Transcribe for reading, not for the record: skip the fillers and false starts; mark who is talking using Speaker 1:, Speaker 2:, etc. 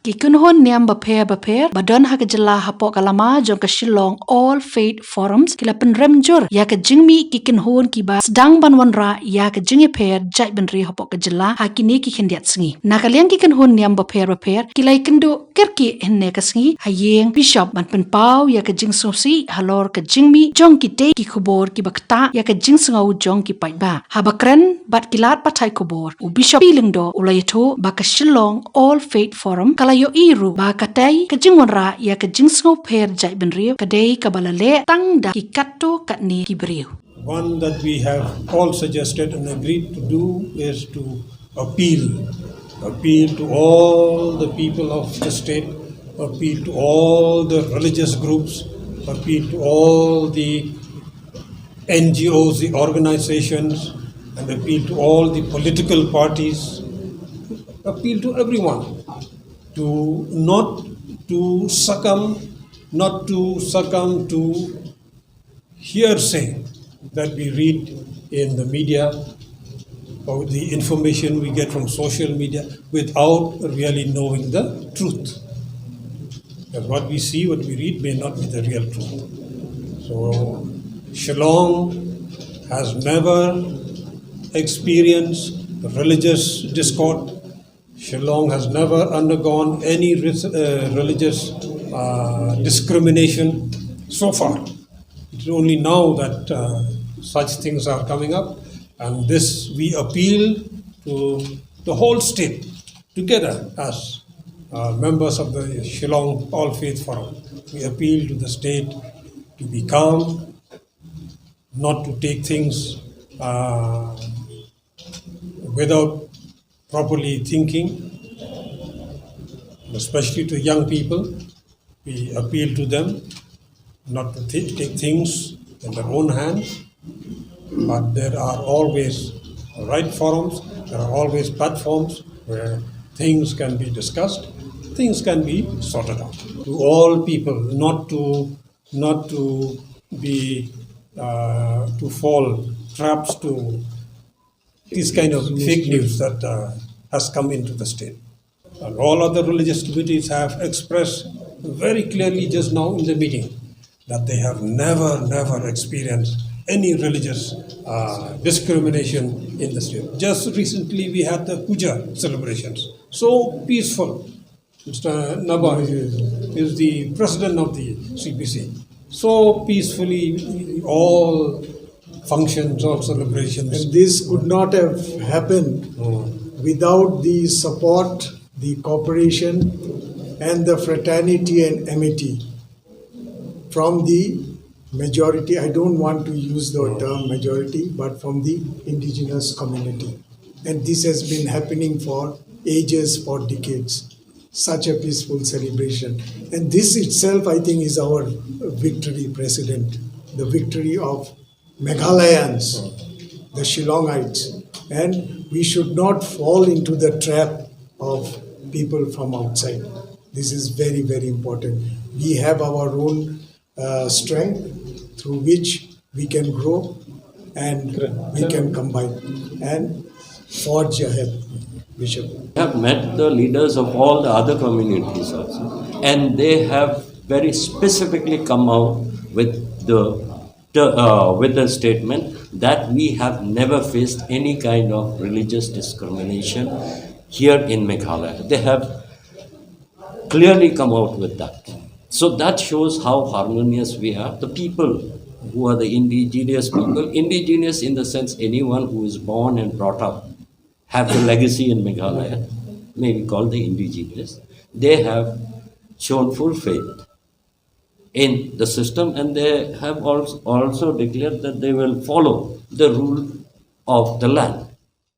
Speaker 1: ki Kynhun Niam baper badon ha kejela hapo kalama jong ke Shillong All Faith Forums kila penremjur ya ke jingmi ki Kynhun ki ba sedang banwanra ya ke jingi per jai benri hapo kejela ha kini ki kendiat sengi nakalian ki Kynhun Niam baper kila kendo kerki henne ke sengi hayeng bishop ban penpau ya ke jing sosi halor ke jingmi jong ki te ki Khubor ki bakta ya ke jing sengau jong ki paiba habakren bat kilat patai Khubor u bishop pilingdo ulayato ba ke Shillong All Faith Forum kalayo iru ba katai ke jingwanra ya ke jing sengau per jai benri kadai kabalale tang da ki katto katni ki beriu.
Speaker 2: One that we have all suggested and agreed to do is to appeal to all the people of the state, appeal to all the religious groups, appeal to all the NGOs, the organizations, and appeal to all the political parties, appeal to everyone to not to succumb to hearsay that we read in the media or the information we get from social media without really knowing the truth. And what we see, what we read may not be the real truth. So Shillong has never experienced religious discord. Shillong has never undergone any religious discrimination so far. It's only now that such things are coming up, and this we appeal to the whole state together as members of the Shillong All Faith Forum. We appeal to the state to be calm, not to take things without properly thinking, especially to young people. We appeal to them not to take things in their own hands, but there are always right forums, there are always platforms where things can be discussed, things can be sorted out. To all people, not to be to fall traps to this kind of fake news that has come into the state. And all other religious communities have expressed very clearly just now in the meeting that they have never experienced any religious discrimination in the state. Just recently we had the Puja celebrations. So peaceful. Mr. Naba is the president of the CPC. So peacefully all functions or celebrations.
Speaker 3: And this could not have happened without the support, the cooperation, and the fraternity and amity from the majority. I don't want to use the term majority, but from the indigenous community. And this has been happening for ages, for decades. Such a peaceful celebration. And this itself, I think, is our victory, President. The victory of Meghalayans, the Shillongites. And we should not fall into the trap of people from outside. This is very, very important. We have our own strength through which we can grow and we can combine and forge ahead. Bishop.
Speaker 4: We have met the leaders of all the other communities also, and they have very specifically come out with the statement that we have never faced any kind of religious discrimination here in Meghalaya. They have clearly come out with that. So that shows how harmonious we are. The people who are the indigenous people, indigenous in the sense anyone who is born and brought up, have a legacy in Meghalaya, may be called the indigenous. They have shown full faith in the system, and they have also declared that they will follow the rule of the land.